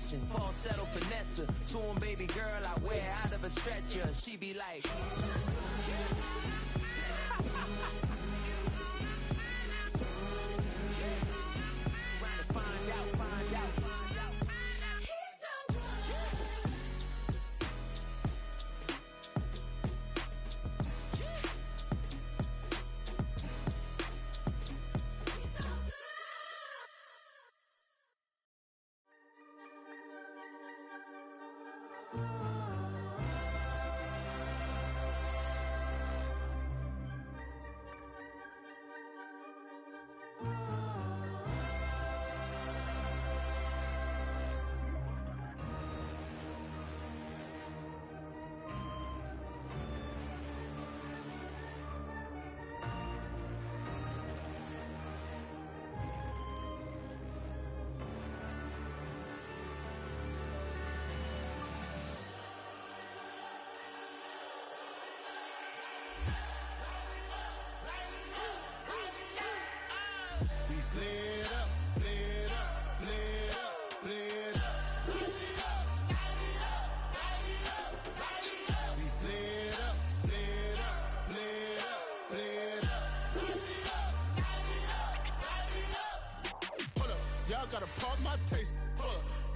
question. Falsetto finesse. Soon, baby girl, I wear out of a stretcher. She be like.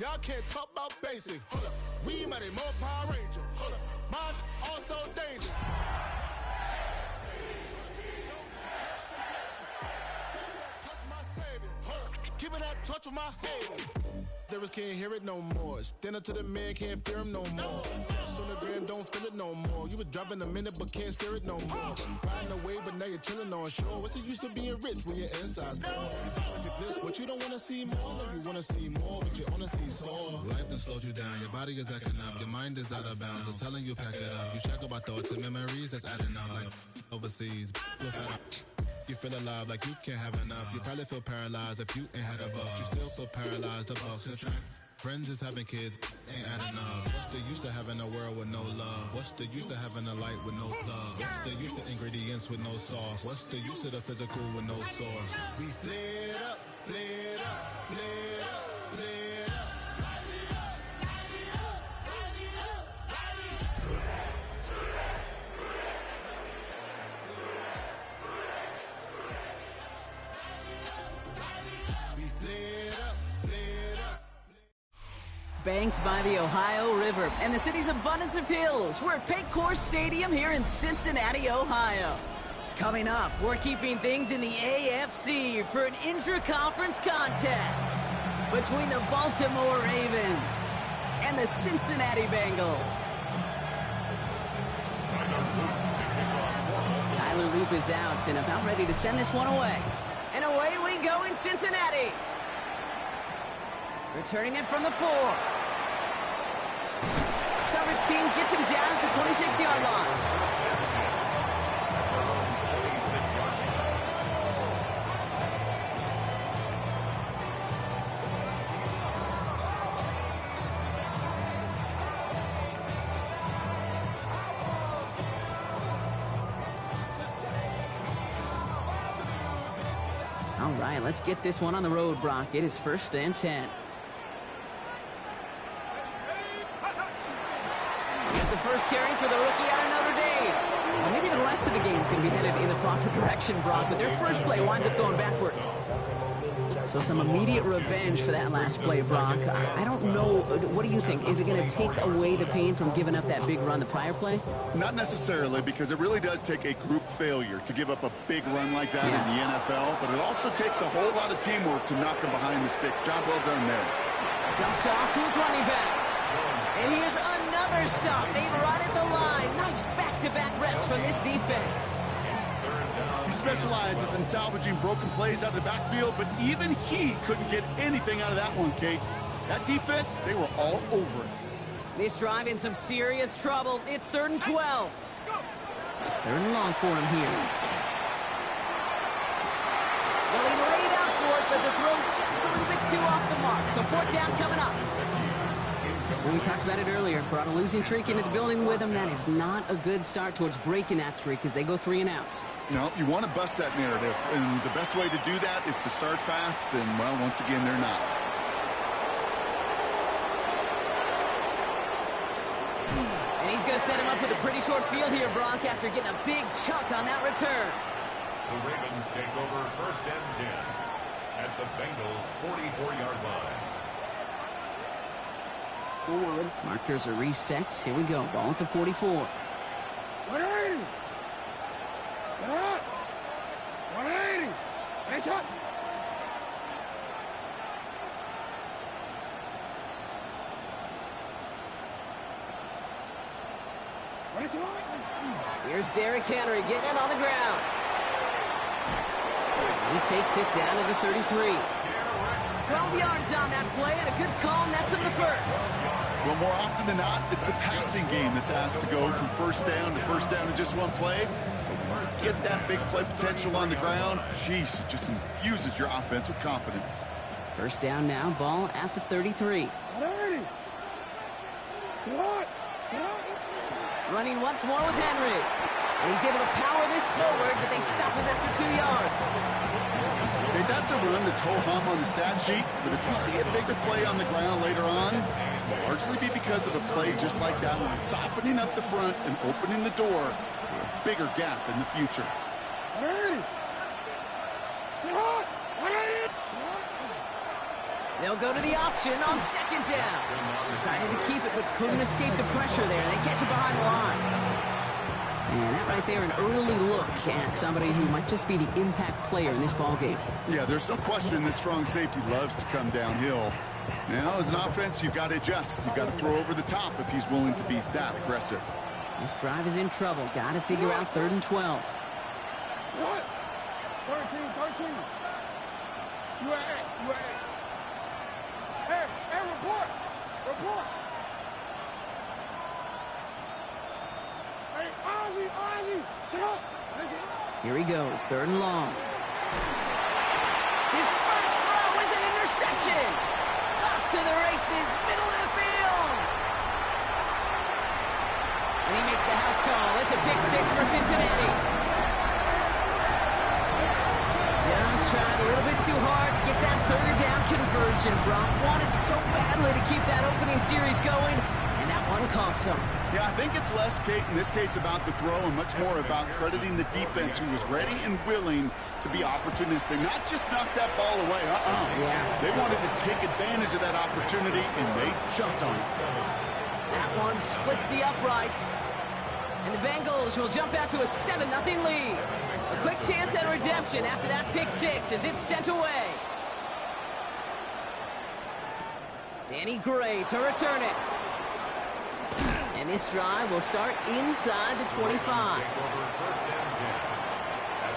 Y'all can't talk about basic. Hold up. We mighty more Power Ranger. Hold up. Mine also dangerous. Touch my savior. Hold up. Give me that touch of my head. Lyrics can't hear it no more. Stand up to the man, can't fear him no more. Sonogram don't feel it no more. You were driving a minute but can't steer it no more. Riding away but now you're chilling on shore. What's the use to being rich when your inside's poor? Is it this what you don't want to see more? Or you want to see more but you want to see sore? Life done slowed you down. Your body is acting up. Your mind is out of bounds. It's telling you pack it up. You check about thoughts and memories that's adding up. Like overseas. You feel alive like you can't have enough. You probably feel paralyzed if you ain't had a buck. You still feel paralyzed, the bucks and track. Friends is having kids, ain't adding up. What's the use of having a world with no love? What's the use of having a light with no plug? What's the use of ingredients with no sauce? What's the use of the physical with no source? We flared up, flared up, flared up, flared up. Banked by the Ohio River and the city's abundance of hills, we're at Paycor Stadium here in Cincinnati, Ohio. Coming up, we're keeping things in the AFC for an intra-conference contest between the Baltimore Ravens and the Cincinnati Bengals. Tyler Loop is out and about ready to send this one away. And away we go in Cincinnati. Returning it from the 4. Coverage team gets him down at the 26-yard line. All right, let's get this one on the road, Brock. It is 1st and 10. First carry for the rookie out of Notre Dame. Well, maybe the rest of the game is going to be headed in the proper direction, Brock, but their first play winds up going backwards. So some immediate revenge for that last play, Brock. I don't know. What do you think? Is it going to take away the pain from giving up that big run the prior play? Not necessarily, because it really does take a group failure to give up a big run like that in the NFL, but it also takes a whole lot of teamwork to knock them behind the sticks. Job well done there. Dumped off to his running back. And here's another stop made right at the line. Nice back-to-back reps from this defense. He specializes in salvaging broken plays out of the backfield, but even he couldn't get anything out of that one, Kate. That defense, they were all over it. This drive in some serious trouble. It's 3rd and 12. 3rd and long for him here. Well, he laid out for it, but the throw just a little bit too off the mark. So 4th down coming up. Well, we talked about it earlier. Brought a losing streak into the building with him. That is not a good start towards breaking that streak as they go 3 and out. No, you want to bust that narrative, and the best way to do that is to start fast, and, well, once again, they're not. And he's going to set him up with a pretty short field here, Brock, after getting a big chunk on that return. The Ravens take over 1st and 10 at the Bengals' 44-yard line. Forward. Markers are reset. Here we go. Ball at the 44. 180. Get up. 180. Face up. Here's Derrick Henry getting it on the ground. He takes it down to the 33. 12 yards on that play, and a good call nets him the first. Well, more often than not, it's the passing game that's asked to go from first down in just one play. Get that big play potential on the ground. Jeez, it just infuses your offense with confidence. First down now, ball at the 33. Running once more with Henry. And he's able to power this forward, but they stop him after 2 yards. Hey, that's a run that's ho-hum on the stat sheet, but if you see a bigger play on the ground later on, it'll largely be because of a play just like that one, softening up the front and opening the door for a bigger gap in the future. They'll go to the option on 2nd down. Decided to keep it, but couldn't escape the pressure there. They catch it behind the line. And that right there, an early look at somebody who might just be the impact player in this ballgame. Yeah, there's no question this strong safety loves to come downhill. Now, as an offense, you've got to adjust. You've got to throw over the top if he's willing to be that aggressive. This drive is in trouble. Got to figure out 3rd and 12. What? 13. UAA. Hey, report. Hey, Ozzy, sit up. Here he goes, 3rd and long. His first throw is an interception. Off to the races, middle of the field. And he makes the house call. It's a pick 6 for Cincinnati. Just tried a little bit too hard to get that 3rd down conversion. Brock wanted so badly to keep that opening series going, and that one cost him. Yeah, I think it's less, Kate, in this case about the throw and much more about crediting the defense who was ready and willing to be opportunistic. Not just knock that ball away. Yeah. They wanted to take advantage of that opportunity, and they jumped on it. That one splits the uprights. And the Bengals will jump out to a 7-0 lead. A quick chance at redemption after that pick 6 as it's sent away. Danny Gray to return it. And this drive will start inside the 25. At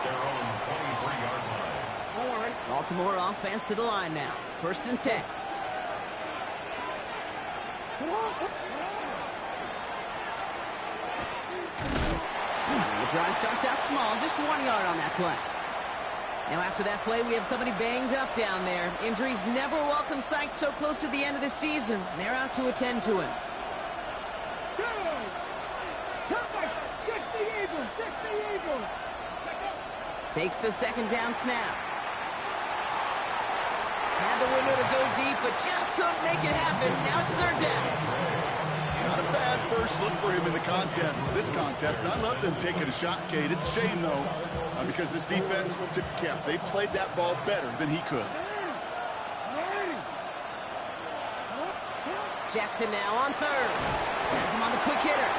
their own 23-yard line. Baltimore offense to the line now. 1st and 10. The drive starts out small, just 1 yard on that play. Now after that play, we have somebody banged up down there. Injuries never a welcome sight so close to the end of the season. They're out to attend to him. Takes the 2nd down snap. Had the window to go deep, but just couldn't make it happen. Now it's 3rd down. Not a bad first look for him in the contest. This contest, and I love them taking a shot, Kate. It's a shame, though, because this defense will tip the cap. They played that ball better than he could. Jackson now on 3rd. Has him on the quick hitter.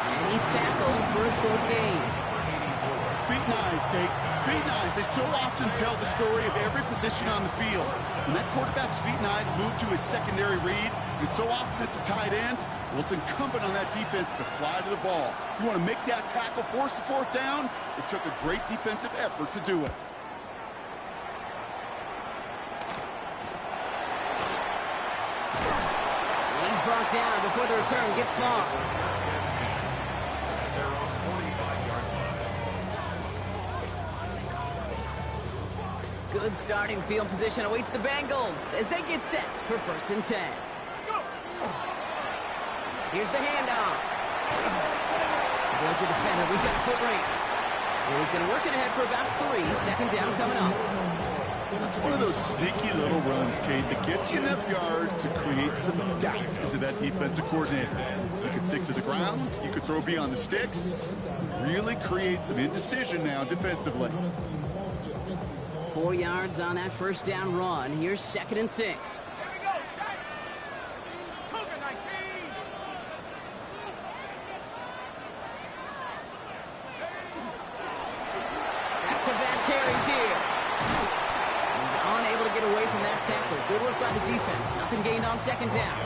And he's tackled for a short gain. Feet and eyes, Kate. Feet and eyes. They so often tell the story of every position on the field. When that quarterback's feet and eyes move to his secondary read, and so often it's a tight end, well, it's incumbent on that defense to fly to the ball. You want to make that tackle, force the 4th down? It took a great defensive effort to do it. He's brought down before the return gets far. Good starting field position awaits the Bengals as they get set for 1st and 10. Here's the handoff. Avoids a defender. We've got a foot race. He's going to work it ahead for about 3. 2nd down coming up. That's one of those sneaky little runs, Kate, that gets you enough yards to create some doubt into that defensive coordinator. You could stick to the ground, you could throw beyond the sticks, really create some indecision now defensively. 4 yards on that first down run. Here's 2nd and 6. Back-to-back carries here. He's unable to get away from that tackle. Good work by the defense. Nothing gained on 2nd down.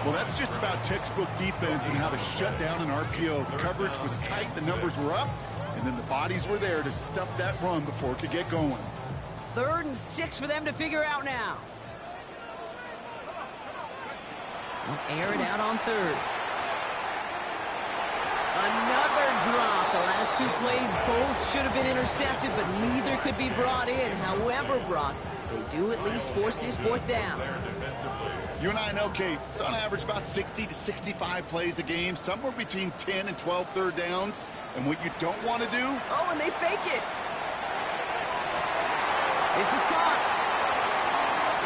Well, that's just about textbook defense and how to shut down an RPO. The coverage was tight, the numbers were up, and then the bodies were there to stuff that run before it could get going. 3rd and 6 for them to figure out now. They'll air it out on 3rd. Another drop. The last 2 plays both should have been intercepted, but neither could be brought in. However, Brock, they do at least force this 4th down. You and I know, Kate, it's on average about 60 to 65 plays a game, somewhere between 10 and 12 third downs. And what you don't want to do... Oh, and they fake it. This is caught.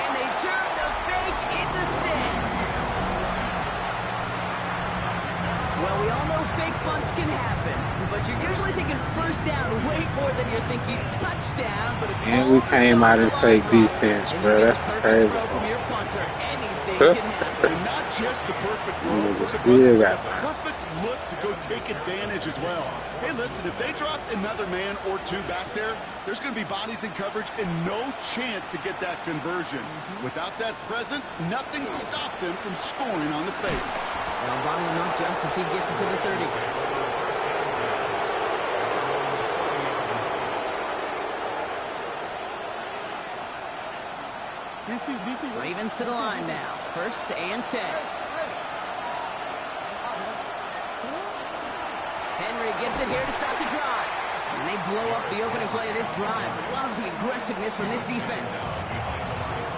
And they turn the fake into 6. Well, we all know fake punts can happen, but you're usually thinking 1st down way more than you're thinking touchdown. But if and we came out in fake defense, bro. That's the crazy from your punter, anything can happen. And not just the perfect throw, Nigga but still the got perfect look to go take advantage as well. Hey, listen, if they drop another man or 2 back there, there's going to be bodies in coverage and no chance to get that conversion. Without that presence, nothing stopped them from scoring on the fake. They'll bottle him up just as he gets it to the 30. Ravens to the line now. 1st and 10. Henry gives it here to start the drive. And they blow up the opening play of this drive. Love the aggressiveness from this defense.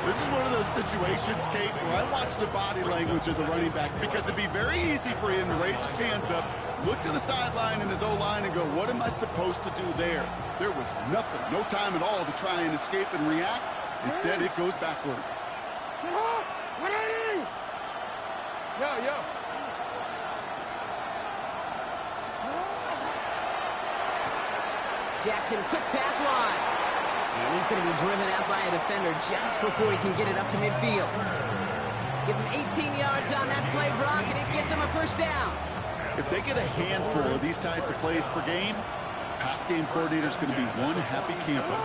This is one of those situations, Kate, where I watch the body language of the running back because it'd be very easy for him to raise his hands up, look to the sideline in his O-line and go, what am I supposed to do there? There was nothing, no time at all to try and escape and react. Instead, it goes backwards. Jackson, quick pass wide. And he's going to be driven out by a defender just before he can get it up to midfield. Give him 18 yards on that play, Brock, and it gets him a 1st down. If they get a handful of these types of plays per game, pass game coordinator is going to be one happy camper.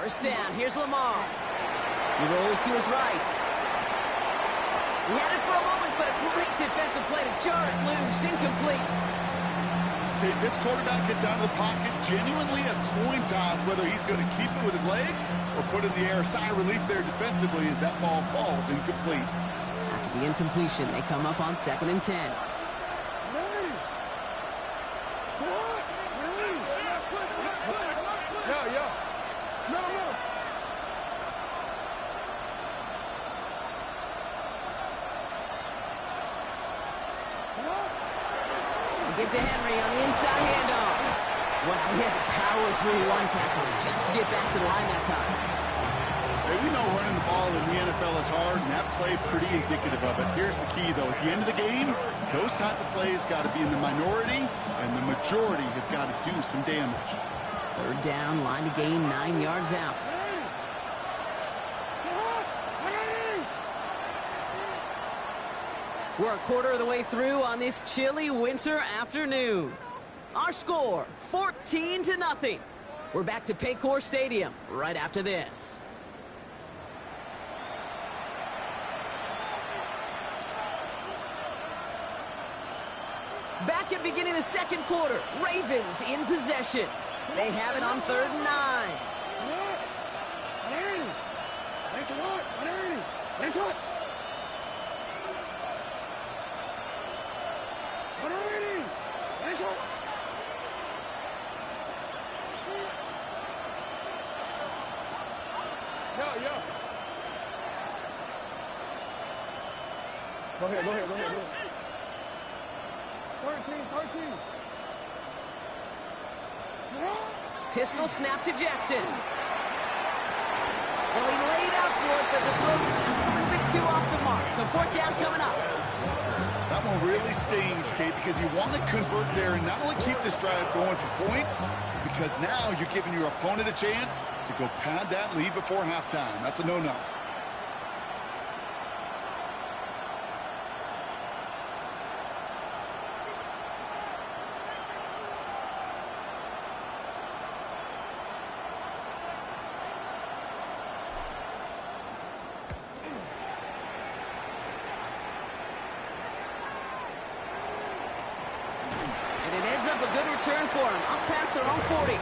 First down, here's Lamar. He rolls to his right. He had it for a moment, but a great defensive play to jar it loose, incomplete. Okay, this quarterback gets out of the pocket, genuinely a coin toss, whether he's going to keep it with his legs or put it in the air. Sigh of relief there defensively as that ball falls incomplete. After the incompletion, they come up on 2nd and 10. Get to Henry on the inside handoff. Well, he had to power through 1 tackle just to get back to the line that time. Hey, we know running the ball in the NFL is hard, and that play pretty indicative of it. Here's the key, though. At the end of the game, those type of plays got to be in the minority, and the majority have got to do some damage. 3rd down, line to gain 9 yards out. We're a quarter of the way through on this chilly winter afternoon. Our score, 14-0. We're back to Paycor Stadium right after this. Back at beginning of the 2nd quarter, Ravens in possession. They have it on 3rd and 9. Go ahead. 13. Pistol snap to Jackson. Well, he laid out for it, but the throw just a little bit too off the mark. So 4th down coming up. That one really stings, Kate, because you want to convert there and not only keep this drive going for points, because now you're giving your opponent a chance to go pad that lead before halftime. That's a no-no. Turn for him, up past their own 40.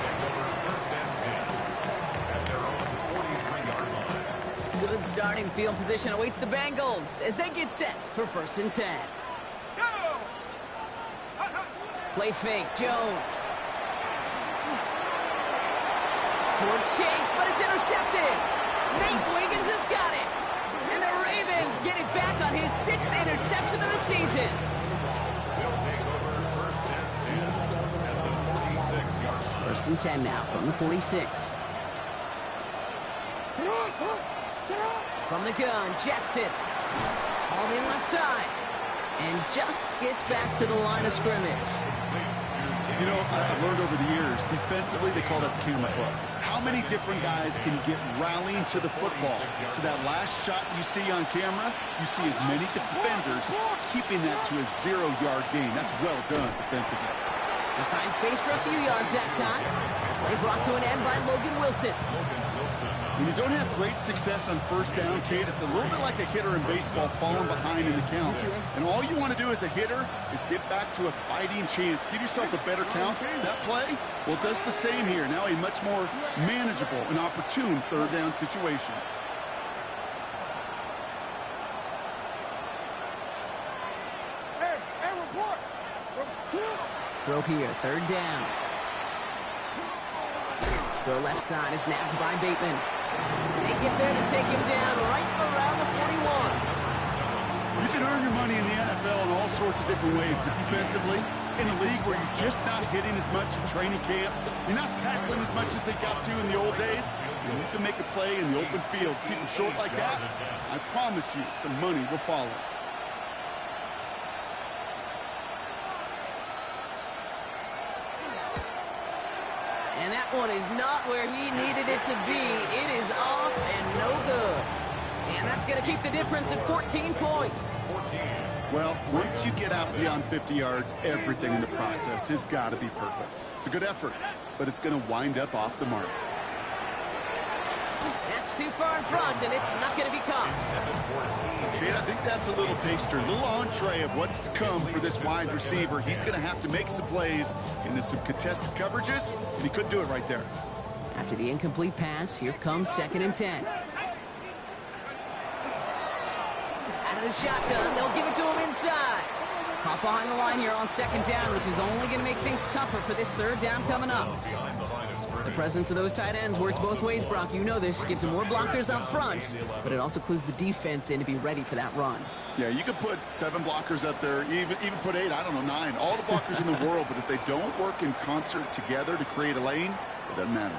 Good starting field position awaits the Bengals as they get set for 1st and 10. Play fake, Jones. Toward Chase, but it's intercepted. Nate Wiggins has got it. And the Ravens get it back on his 6th interception of the season. 1st and 10 now from the 46. From the gun, Jackson. All in left side. And just gets back to the line of scrimmage. You know, I've learned over the years, defensively, they call that the camera club. How many different guys can get rallying to the football? So that last shot you see on camera, you see as many defenders keeping that to a 0-yard gain. That's well done defensively. They find space for a few yards that time. Play brought to an end by Logan Wilson. When you don't have great success on 1st down, Kate, it's a little bit like a hitter in baseball falling behind in the count. And all you want to do as a hitter is get back to a fighting chance. Give yourself a better count. That play, well, it does the same here. Now a much more manageable and opportune 3rd down situation. Throw here, 3rd down. Throw left side is nabbed by Bateman. And they get there to take him down right around the 41. You can earn your money in the NFL in all sorts of different ways, but defensively, in a league where you're just not hitting as much in training camp, you're not tackling as much as they got to in the old days, and you can make a play in the open field, keep them short like that, I promise you some money will follow. And that one is not where he needed it to be. It is off and no good. And that's going to keep the difference at 14 points. Well, once you get out beyond 50 yards, everything in the process has got to be perfect. It's a good effort, but it's going to wind up off the mark. That's too far in front, and it's not going to be caught. Yeah, I think that's a little taster, a little entree of what's to come for this wide receiver. He's going to have to make some plays into some contested coverages, and he couldn't do it right there. After the incomplete pass, here comes 2nd and 10. Out of the shotgun, they'll give it to him inside. Caught behind the line here on 2nd down, which is only going to make things tougher for this 3rd down coming up. The presence of those tight ends works both ways, Brock. You know this. Gives them more blockers up front, but it also clues the defense in to be ready for that run. Yeah, you could put 7 blockers up there, even put 8, I don't know, 9. All the blockers in the world, but if they don't work in concert together to create a lane, it doesn't matter.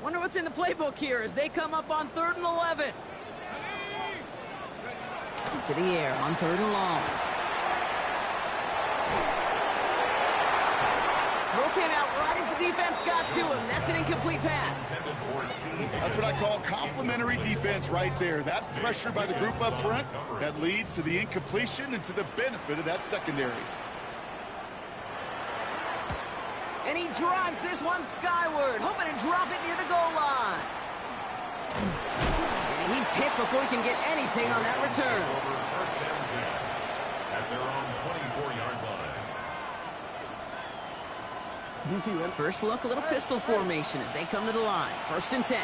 Wonder what's in the playbook here as they come up on 3rd and 11. To the air on 3rd and long. Throw came out right as the defense got to him. That's an incomplete pass. That's what I call complimentary defense right there. That pressure by the group up front, that leads to the incompletion and to the benefit of that secondary. And he drives this one skyward, hoping to drop it near the goal line. And he's hit before he can get anything on that return. First down 10 at their own 24-yard line. First look, a little pistol formation as they come to the line. 1st and 10.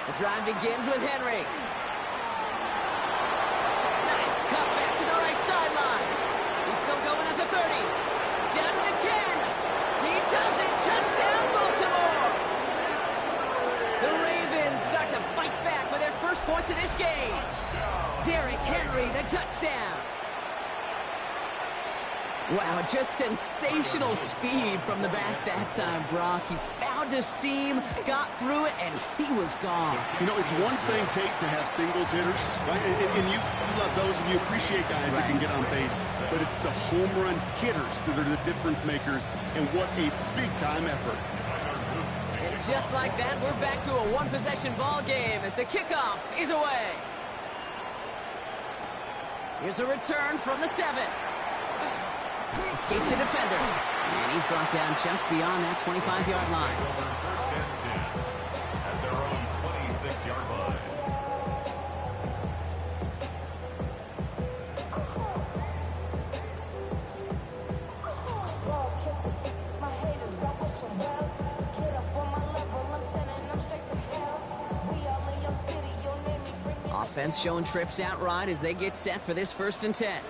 The drive begins with Henry. Nice cut back to the right sideline. 30. Down to the 10. He does it. Touchdown, Baltimore. The Ravens start to fight back with their first points of this game. Derrick Henry, the touchdown. Wow, just sensational speed from the back that time, Brock. He found a seam, got through it, and he was gone. You know, it's one thing, Kate, to have singles hitters, right? And you love those, and you appreciate guys that can get on base. But it's the home run hitters that are the difference makers, and what a big-time effort. And just like that, we're back to a one-possession ball game as the kickoff is away. Here's a return from the 7. Escapes a defender. And he's brought down just beyond that 25-yard line. First and 10 at their own 26-yard line. Offense showing trips out right as they get set for this 1st and 10.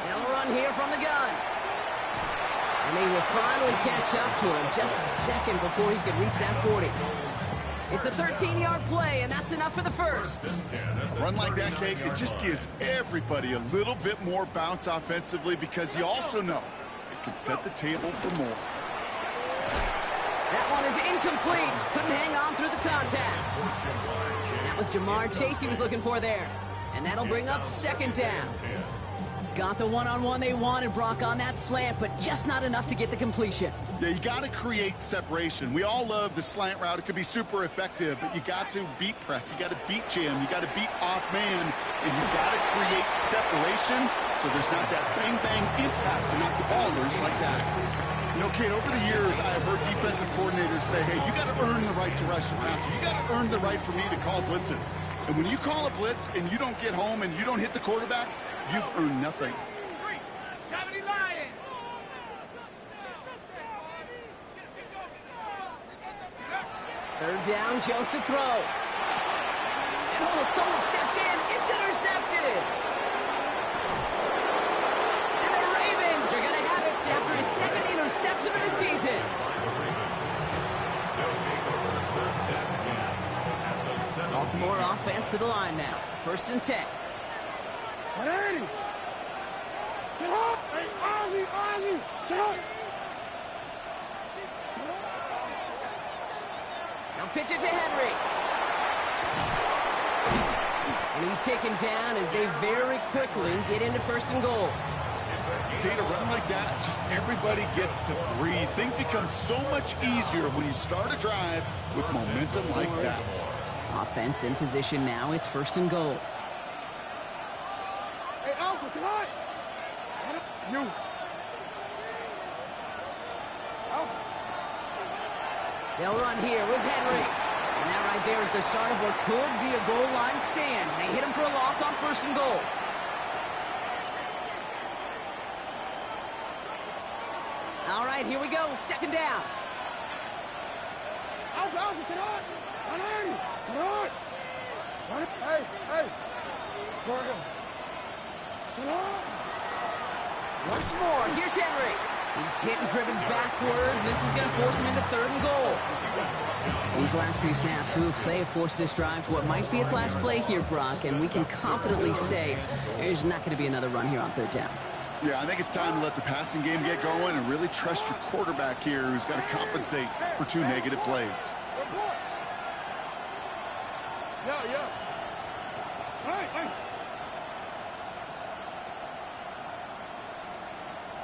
They'll run here from the gun. And they will finally catch up to him just a second before he could reach that 40. It's a 13-yard play, and that's enough for the first. A run like that, Kate, it just gives everybody a little bit more bounce offensively because you also know it can set the table for more. That one is incomplete. Couldn't hang on through the contact. That was Jamar Chase he was looking for there. And that'll bring up 2nd down. Got the one-on-one they wanted, Brock, on that slant, but just not enough to get the completion. Yeah, you got to create separation. We all love the slant route. It could be super effective, but you got to beat press. You got to beat jam. You got to beat off man, and you got to create separation so there's not that bang-bang impact to knock the ball loose like that. You know, Kate, over the years, I have heard defensive coordinators say, hey, you got to earn the right to rush the passer. You got to earn the right for me to call blitzes. And when you call a blitz and you don't get home and you don't hit the quarterback, you've earned nothing. 70 Lions. Third down, Joseph throw. And someone stepped in. It's intercepted. And the Ravens are going to have it after his 2nd interception of the season. Baltimore offense to the line now. 1st and 10. 180. Sit up. Hey, Ozzy. Sit up. Now pitch it to Henry. And he's taken down as they very quickly get into 1st and goal. Okay, to run like that, just everybody gets to breathe. Things become so much easier when you start a drive with momentum like that. Offense in position now. It's 1st and goal. Hey, Alpha, sit up. You. Alpha. They'll run here with Henry. And that right there is the start of what could be a goal line stand. They hit him for a loss on 1st and goal. All right, here we go. 2nd down. Alpha, sit up. 180. Sit up. Hey. Gorgo. Sit up. Once more, here's Henry. He's hit and driven backwards. This is going to force him into 3rd and goal. These last 2 snaps, they have forced this drive to what might be its last play here, Brock, and we can confidently say there's not going to be another run here on 3rd down. Yeah, I think it's time to let the passing game get going and really trust your quarterback here who's got to compensate for 2 negative plays. Yeah. Hey.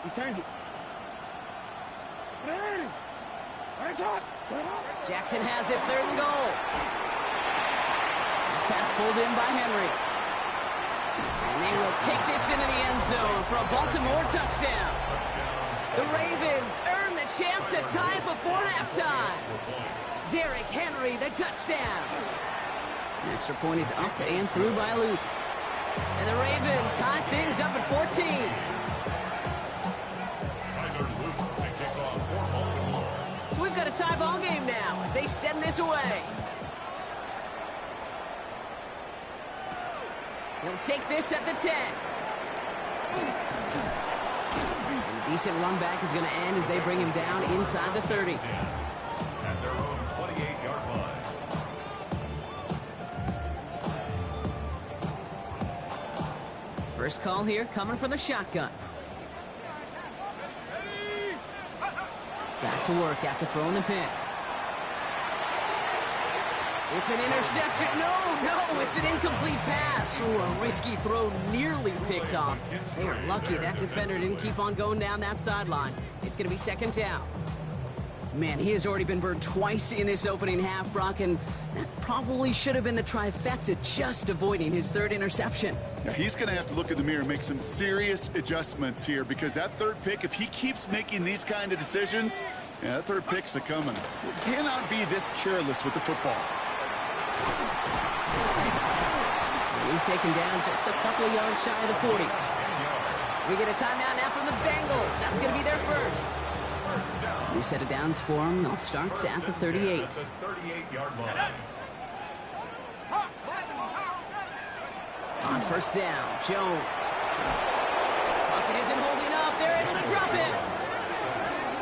You changed it. 180. Nice hot. Jackson has it, 3rd and goal. Pass pulled in by Henry. And they will take this into the end zone for a Baltimore touchdown. The Ravens earn the chance to tie it before halftime. Derrick Henry, the touchdown. An extra point is up and through by Luke. And the Ravens tie things up at 14. So we've got a tie ball game now as they send this away. He'll take this at the 10. And a decent run back is going to end as they bring him down inside the 30. At their own 28-yard line. First call here coming from the shotgun. Back to work after throwing the pick. It's an interception. No, it's an incomplete pass. Ooh, a risky throw nearly picked off. They are lucky that defender didn't keep on going down that sideline. It's going to be second down. Man, he has already been burned twice in this opening half, Brock, and that probably should have been the trifecta, just avoiding his third interception. Now, he's going to have to look in the mirror and make some serious adjustments here, because that third pick, if he keeps making these kind of decisions, yeah, that third pick's a coming. You cannot be this careless with the football. And he's taken down just a couple of yards shy of the 40. We get a timeout now from the Bengals. That's going to be their first. New set of downs for them. They'll start at the 38. At the 38-yard line. On first down, Jones. Pocket isn't holding up. They're able to drop it.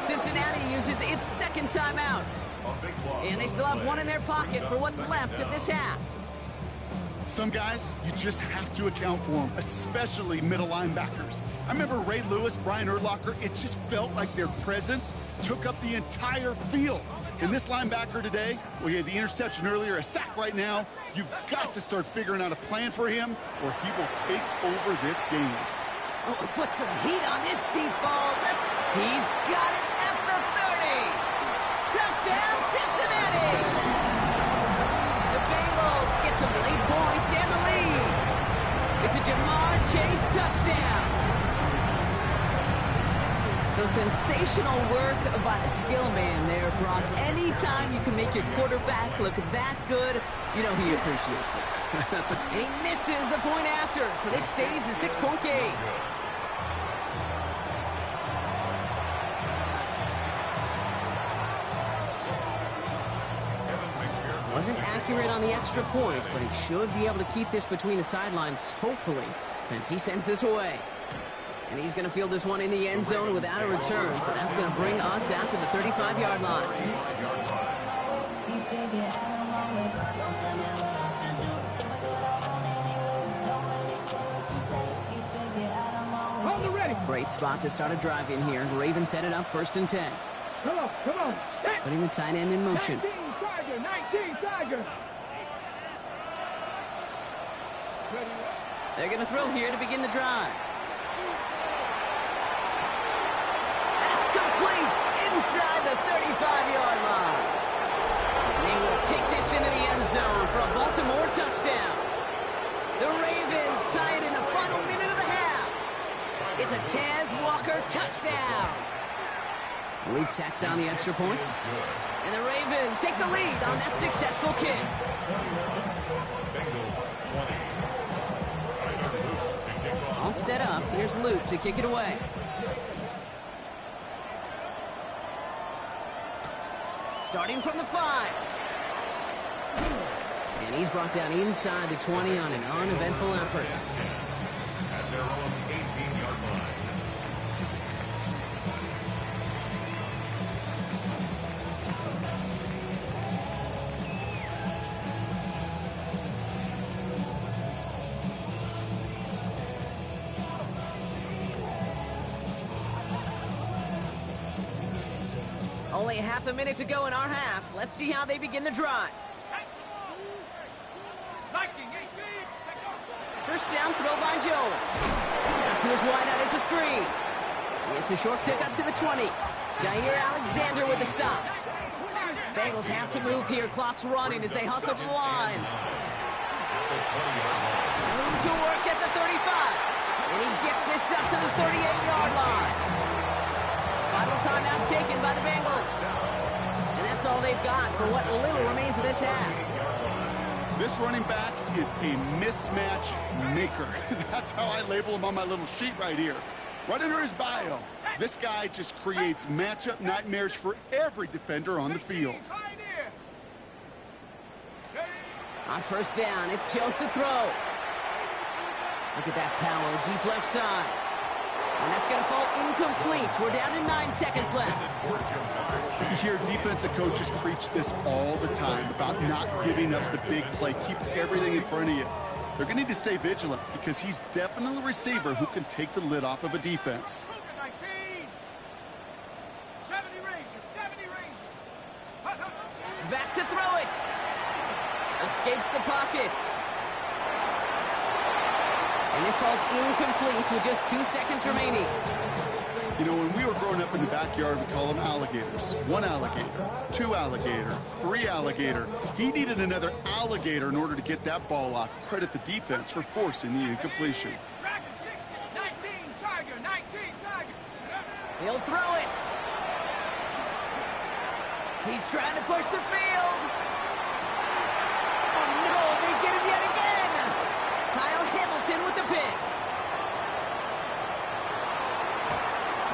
Cincinnati uses its second timeout. And they still have one in their pocket for what's left of this half. Some guys, you just have to account for them, especially middle linebackers. I remember Ray Lewis, Brian Urlacher, it just felt like their presence took up the entire field. And this linebacker today, well, he had the interception earlier, a sack right now. You've got to start figuring out a plan for him, or he will take over this game. Oh, put some heat on this deep ball. He's got it at the 30. Touchdown, Cincinnati. The Bengals get some late points and the lead. It's a Jamar Chase touchdown. So sensational work by the skill man there, Brock. Anytime you can make your quarterback look that good, you know he appreciates it. And he misses the point after, so this stays a 6-point game. Wasn't accurate on the extra point, but he should be able to keep this between the sidelines, hopefully, as he sends this away. And he's going to field this one in the end zone without a return, so that's going to bring us out to the 35-yard line. Great spot to start a drive in here. Ravens set it up 1st and 10. Come on. Putting the tight end in motion. 19 Tiger. They're going to throw here to begin the drive. That's complete inside the 35-yard line. They will take this into the end zone for a Baltimore touchdown. The Ravens tie it in the final minute of the half. It's a Taz Walker touchdown. Luke tacks down the extra points. And the Ravens take the lead on that successful kick. All set up. Here's Luke to kick it away. Starting from the 5. And he's brought down inside the 20 on an uneventful effort. At their own 18-yard line. Only half a minute to go in our half. Let's see how they begin the drive. First down throw by Jones. Out to his wideout, it's a screen. It's a short pickup to the 20. Jair Alexander with the stop. Bengals have to move here. Clock's running as they hustle the line. Room to work at the 35. And he gets this up to the 38-yard line. Final timeout taken by the Bengals. And that's all they've got for what little remains of this half. This running back is a mismatch maker. That's how I label him on my little sheet right here. Right under his bio, this guy just creates matchup nightmares for every defender on the field. On first down, it's Jones to throw. Look at that power, deep left side. And that's going to fall incomplete. We're down to 9 seconds left. You hear defensive coaches preach this all the time about not giving up the big play. Keep everything in front of you. They're going to need to stay vigilant because he's definitely a receiver who can take the lid off of a defense. 70 Rangers, 70 Rangers. Back to throw it. Escapes the pocket. And this falls incomplete with just 2 seconds remaining. You know, when we were growing up in the backyard, we call them alligators. 1 alligator, 2 alligator, 3 alligator. He needed another alligator in order to get that ball off. Credit the defense for forcing the incompletion. Dragon 60, 19 Tiger, 19 Tiger. He'll throw it. He's trying to push the field. Oh, no, they get him yet again. Kyle Hamilton with the pick.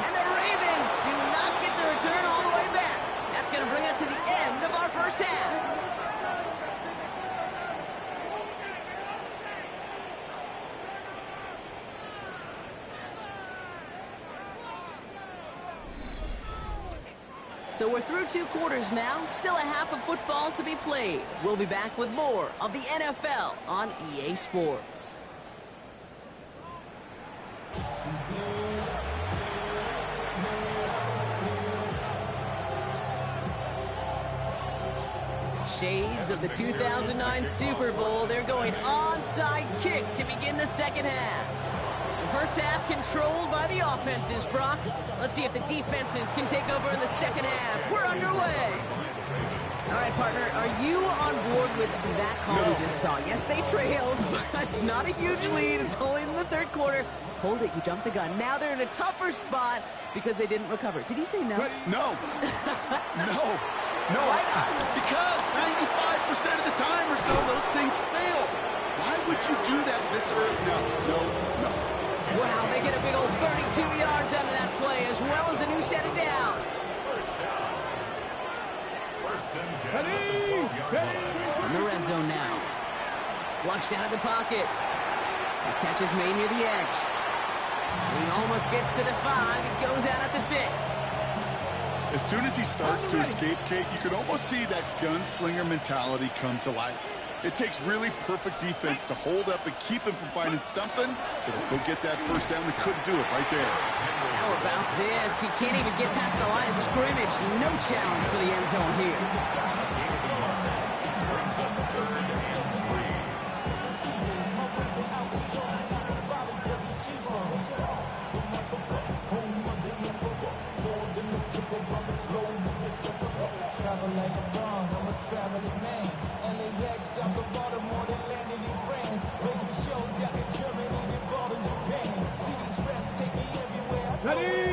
And the Ravens do not get the return all the way back. That's going to bring us to the end of our first half. So we're through 2 quarters now, still a half of football to be played. We'll be back with more of the NFL on EA Sports. Shades of the 2009 Super Bowl. They're going onside kick to begin the second half. The first half controlled by the offenses, Brock. Let's see if the defenses can take over in the second half. We're underway. All right, partner, are you on board with that call we just saw? Yes, they trailed, but it's not a huge lead. It's only in the third quarter. Hold it, you jumped the gun. Now they're in a tougher spot because they didn't recover. Did you say no? No. No. Why not? Because 95% of the time or so, those things fail. Why would you do that this early? No. Wow, they get a big old 32 yards out of that play, as well as a new set of downs. First and 10 at the 12-yard line. In the red zone now. Flushed out of the pocket. The catch is made near the edge. He almost gets to the 5. He goes out at the 6. As soon as he starts to escape, Kate, you can almost see that gunslinger mentality come to life. It takes really perfect defense to hold up and keep him from finding something that'll go get that first down. They couldn't do it right there. How about this? He can't even get past the line of scrimmage. No challenge for the end zone here.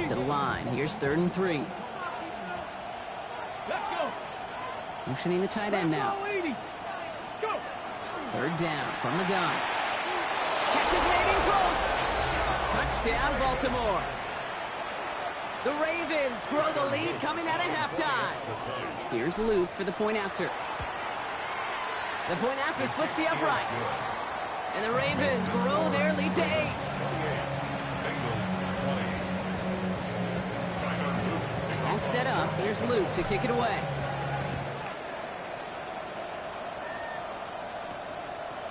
To the line. Here's 3rd and 3. Let's go. Motioning the tight end now. Go. 3rd down from the gun. Catch is made in close. Touchdown, Baltimore. The Ravens grow the lead coming out of halftime. Here's Luke for the point after. The point after splits the uprights. And the Ravens grow their lead to 8. All set up. Here's Luke to kick it away.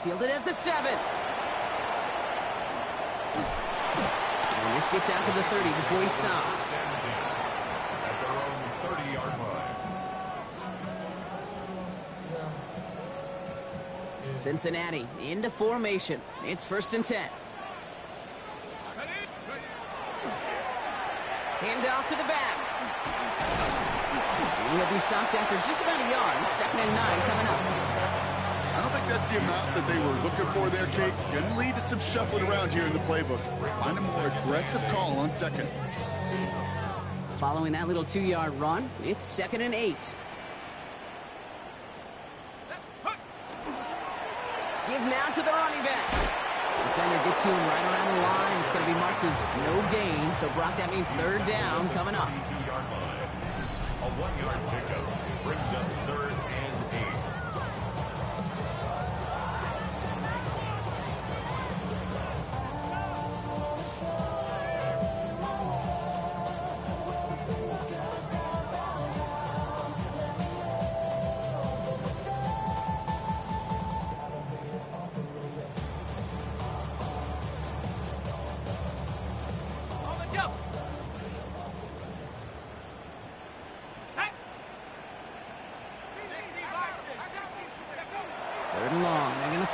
Fielded at the 7. And this gets out to the 30 before he stops. At their own 30-yard line. Cincinnati into formation. It's 1st and 10. Hand off to the back. He'll be stopped after just about a yard. 2nd and 9 coming up. I don't think that's the amount that they were looking for there, Kate. Going to lead to some shuffling around here in the playbook. Find a more aggressive call on 2nd. Following that little 2-yard run, it's 2nd and 8. Give now to the running back. Defender gets to him right around the line. It's going to be marked as no gain. So, Brock, that means 3rd down coming up. 2-yard line. A 1-yard pickup brings up 3rd and 8.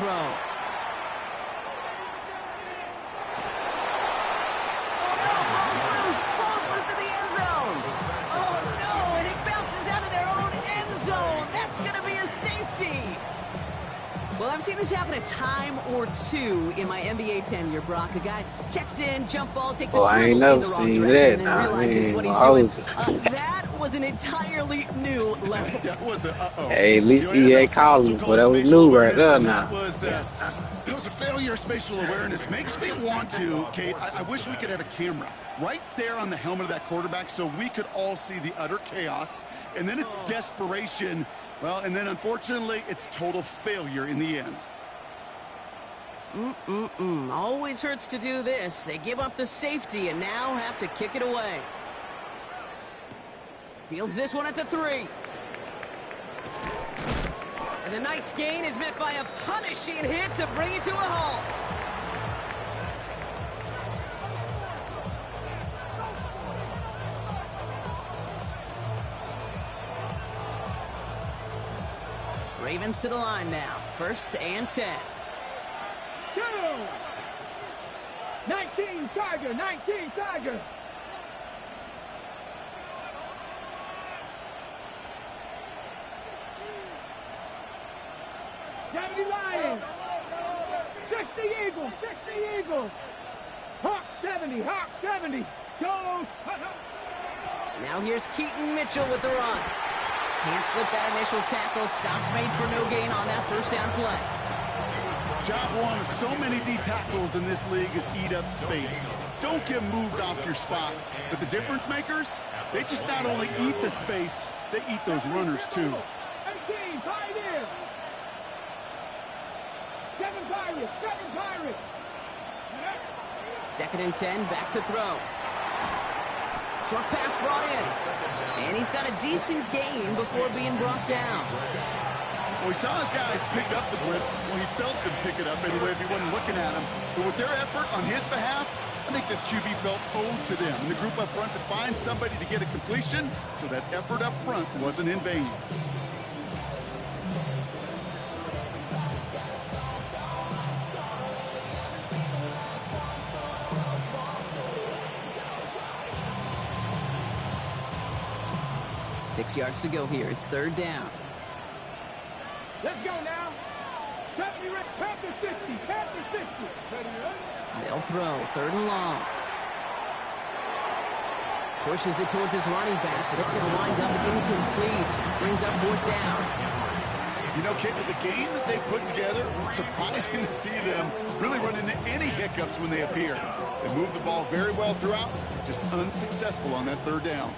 throw. Ball's loose in the end zone. Oh, no, and it bounces out of their own end zone. That's going to be a safety. Well, I've seen this happen a time or two in my NBA tenure, Brock. A guy checks in, jump ball, takes a I ain't dribble never in the wrong seen direction, that. and then realizes what he's doing. That was an entirely new level. That was a Hey, at least EA called him, but that was new right there now. It was a failure of spatial awareness. Makes me want to, Kate, I wish we could have a camera right there on the helmet of that quarterback so we could all see the utter chaos. And then it's desperation. Well, and then unfortunately, it's total failure in the end. Always hurts to do this. They give up the safety and now have to kick it away. Fields this one at the 3. And the nice gain is met by a punishing hit to bring it to a halt. Ravens to the line now. 1st and 10. 19 Tiger, 19 Tiger. Lions. 60 Eagles, 60 Eagles. Hawk 70, Hawk 70. Goes. Now here's Keaton Mitchell with the run. Can't slip that initial tackle. Stops made for no gain on that 1st down play. Job one of so many D tackles in this league is eat up space. Don't get moved off your spot. But the difference makers, they just not only eat the space, they eat those runners too. 18, Pioneer. 7 Pirates, 7 Pirates. 2nd and 10, back to throw. Short pass brought in. And he's got a decent gain before being brought down. Well, he saw his guys pick up the blitz. Well, he felt them pick it up anyway if he wasn't looking at him. But with their effort on his behalf, I think this QB felt owed to them. And the group up front to find somebody to get a completion, so that effort up front wasn't in vain. Six yards to go here. It's 3rd down. Let's go now. Panther 60, Panther 60. They'll throw. 3rd and long. Pushes it towards his running back, but it's going to wind up incomplete. Brings up 4th down. You know, Kate, with the game that they put together, it's surprising to see them really run into any hiccups when they appear. They move the ball very well throughout, just unsuccessful on that 3rd down.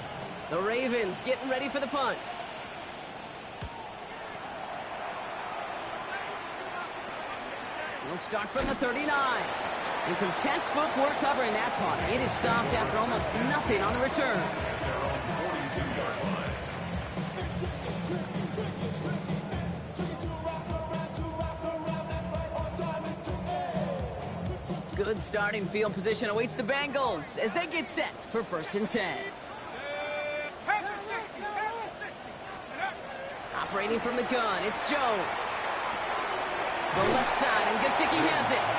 The Ravens getting ready for the punt. We'll start from the 39. And some textbook work covering that punt. It is stopped after almost nothing on the return. Good starting field position awaits the Bengals as they get set for 1st and 10. Operating from the gun, it's Jones. The left side, and Gesicki has it.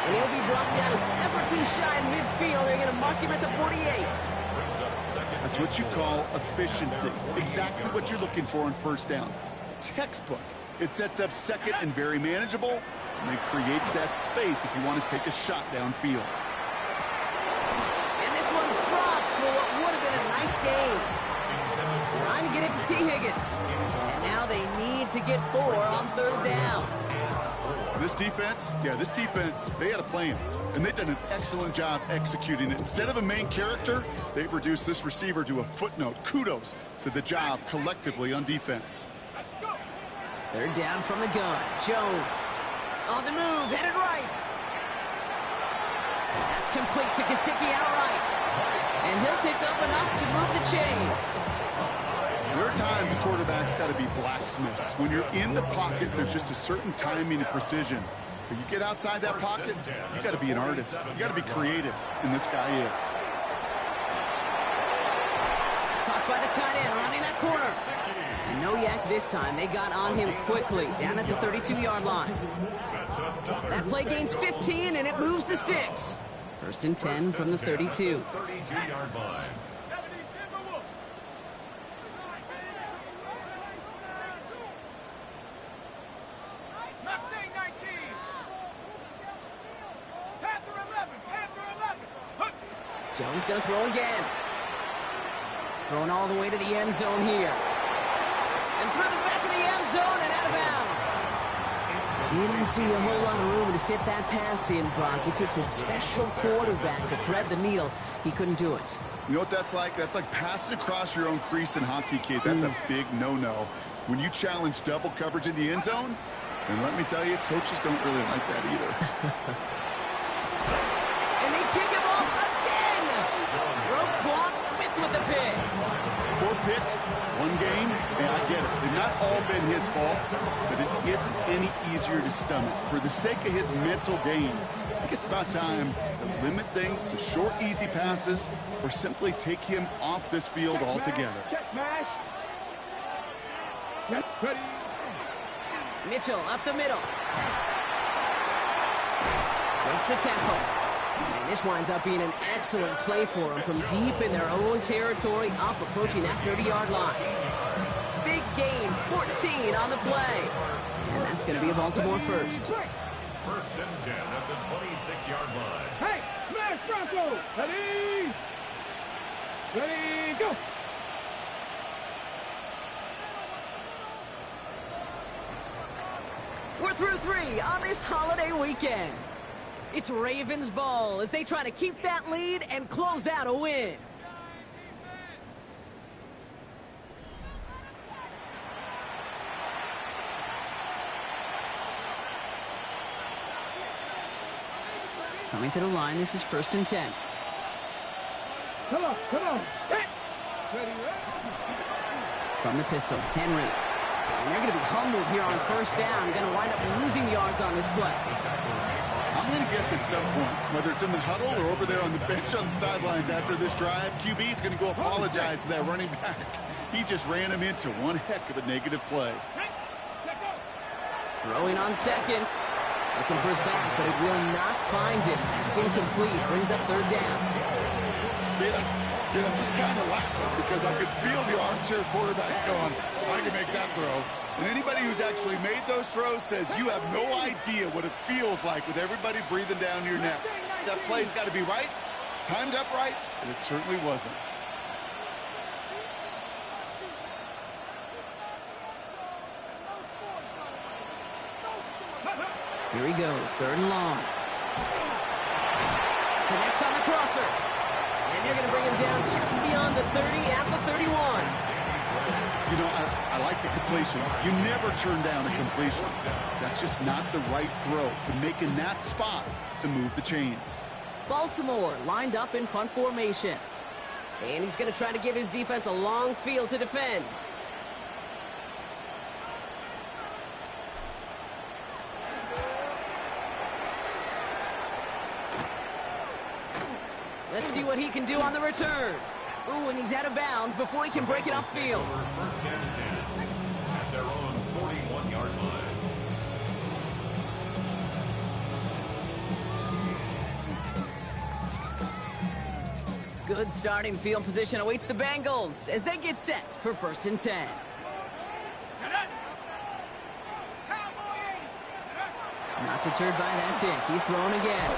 And he'll be brought down a step or 2 shy in midfield. They're going to mark him at the 48. That's what you call efficiency. Exactly what you're looking for on 1st down. Textbook. It sets up 2nd and very manageable, and it creates that space if you want to take a shot downfield. And this one's dropped for what would have been a nice game. Trying to get it to T. Higgins. And now they need to get 4 on 3rd down. This defense, they had a plan, and they've done an excellent job executing it. Instead of a main character, they've reduced this receiver to a footnote. Kudos to the job collectively on defense. 3rd down from the gun. Jones on the move, headed right. That's complete to Gesicki outright. And he'll pick up enough to move the chains. There are times a quarterback's got to be blacksmiths. When you're in the pocket, there's just a certain timing and precision. But you get outside that pocket, you got to be an artist. You got to be creative, and this guy is. Caught blocked by the tight end, rounding that corner. And no yak this time. They got on him quickly, down at the 32-yard line. That play gains 15, and it moves the sticks. First and 10 from the 32. 32-yard line. Mustang 19. Panther 11. Panther 11. Jones going to throw again. Throwing all the way to the end zone here. And through the back of the end zone and out of bounds. Didn't see a whole lot of room to fit that pass in, Brock. It takes a special quarterback to thread the needle. He couldn't do it. You know what that's like? That's like passing across your own crease in hockey, kid. That's a big no-no. When you challenge double coverage in the end zone, and let me tell you, coaches don't really like that either. And they pick him off again! Roquan Smith with the pick. 4 picks, 1 game, and I get it. They've not all been his fault, but it isn't any easier to stomach. For the sake of his mental game, I think it's about time to limit things to short, easy passes or simply take him off this field altogether. Mitchell up the middle. Breaks the tempo. And this winds up being an excellent play for them from deep in their own territory, up approaching that 30-yard line. Big gain, 14 on the play. And that's going to be a Baltimore first. First and 10 at the 26-yard line. Hey, smash Bronco. Ready? Ready, go. We're through 3 on this holiday weekend. It's Ravens ball as they try to keep that lead and close out a win. Coming to the line, this is first and 10. Come on, come on. Set. Ready, From the pistol, Henry. And they're going to be humbled here on first down. Going to wind up losing yards on this play. I'm going to guess at some point, whether it's in the huddle or over there on the bench on the sidelines after this drive, QB is going to go apologize to that running back. He just ran him into one heck of a negative play. Throwing on second. Looking for his back, but it will not find him. That's incomplete. Brings up third down. I'm just kind of laughing because I could feel the armchair quarterbacks going, I can make that throw. And anybody who's actually made those throws says you have no idea what it feels like with everybody breathing down your neck. That play's got to be right, timed up right, and it certainly wasn't. Here he goes, third and long. Connects on the crosser. And they're going to bring him down just beyond the 30 at the 31. You know, I like the completion. You never turn down a completion. That's just not the right throw to make in that spot to move the chains. Baltimore lined up in punt formation. And he's going to try to give his defense a long field to defend. Let's see what he can do on the return. Ooh, and he's out of bounds before he can break it upfield. First and 10 at their own 41-yard line. Good starting field position awaits the Bengals as they get set for first and 10. Not deterred by that pick. He's thrown again.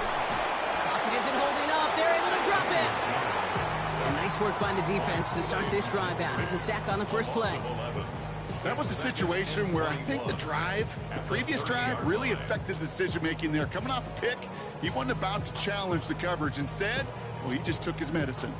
Pocket isn't holding up. They're able to drop it. And nice work by the defense to start this drive out. It's a sack on the first play. That was a situation where I think the previous drive, really affected the decision-making there. Coming off a pick, he wasn't about to challenge the coverage. Instead, well, he just took his medicine.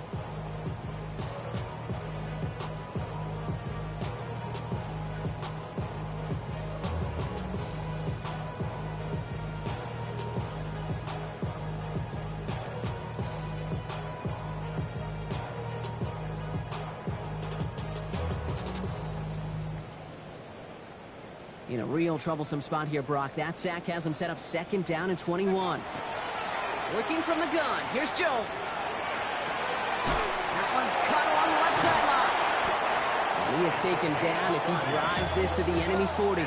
In a real troublesome spot here, Brock. That sack has him set up second down and 21. Working from the gun. Here's Jones. That one's cut along the left sideline. is taken down as he drives this to the enemy 40.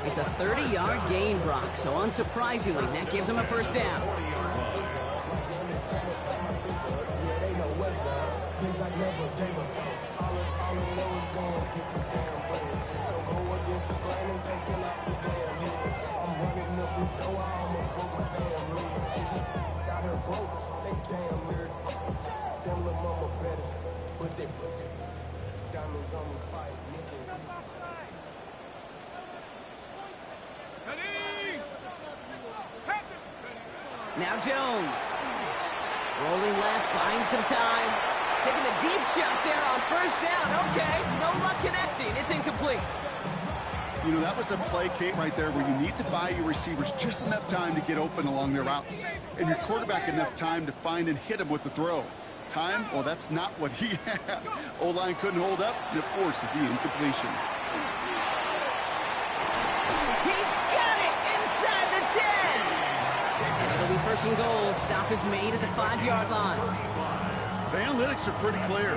It's a 30-yard gain, Brock, so unsurprisingly, that gives him a first down. Now Jones. Rolling left, buying some time. Taking a deep shot there on first down. Okay, no luck connecting. It's incomplete. You know, that was a play, Kate, right there where you need to buy your receivers just enough time to get open along their routes. And your quarterback enough time to find and hit him with the throw. Time? Well, that's not what he had. O-line couldn't hold up, and it forces the incompletion. He's got it inside the 10. And it'll be first and goal. Stop is made at the 5-yard line. The analytics are pretty clear.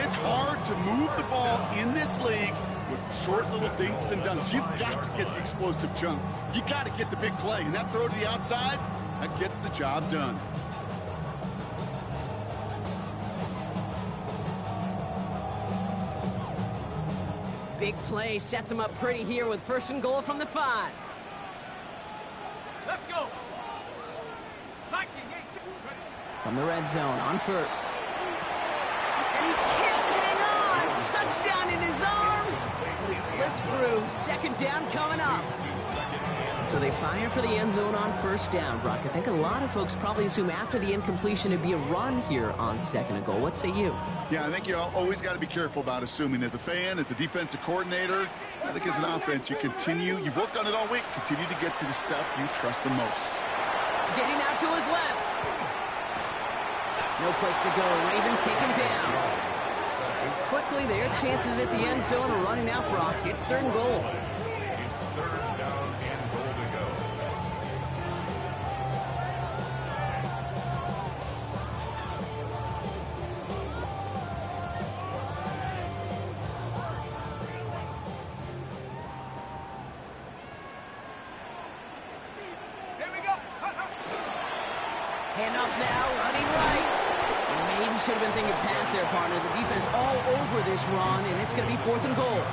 It's hard to move the ball in this league with short little dinks and dunks. You've got to get the explosive chunk. You got to get the big play. And that throw to the outside, that gets the job done. Big play sets him up pretty here with first and goal from the 5. Let's go. From the red zone on first. And he can't hang on. Touchdown in his arms. It slips through. Second down coming up. So they fire for the end zone on first down, Brock. I think a lot of folks probably assume after the incompletion it'd be a run here on second and goal. What say you? Yeah, I think you always got to be careful about assuming. As a fan, as a defensive coordinator, I think as an offense, you've worked on it all week, continue to get to the stuff you trust the most. Getting out to his left. No place to go. Ravens take him down. And quickly, their chances at the end zone are running out, Brock. It's third and goal. It's third down and goal to go. Here we go. Hand off now, running right. And maybe should have been thinking pass there, partner. The defense all over this run, and it's going to be fourth and goal.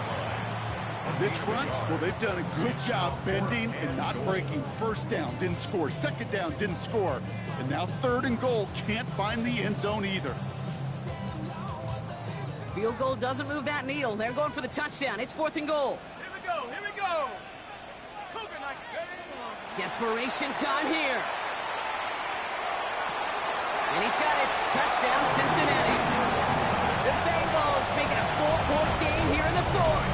This front, well, they've done a good job bending and not breaking. First down, didn't score. Second down, didn't score. And now third and goal, can't find the end zone either. Field goal doesn't move that needle. They're going for the touchdown. It's fourth and goal. Here we go. Here we go. Cougar night. Desperation time here. And he's got it. Touchdown, Cincinnati. The Bengals making a 4-point game here in the fourth.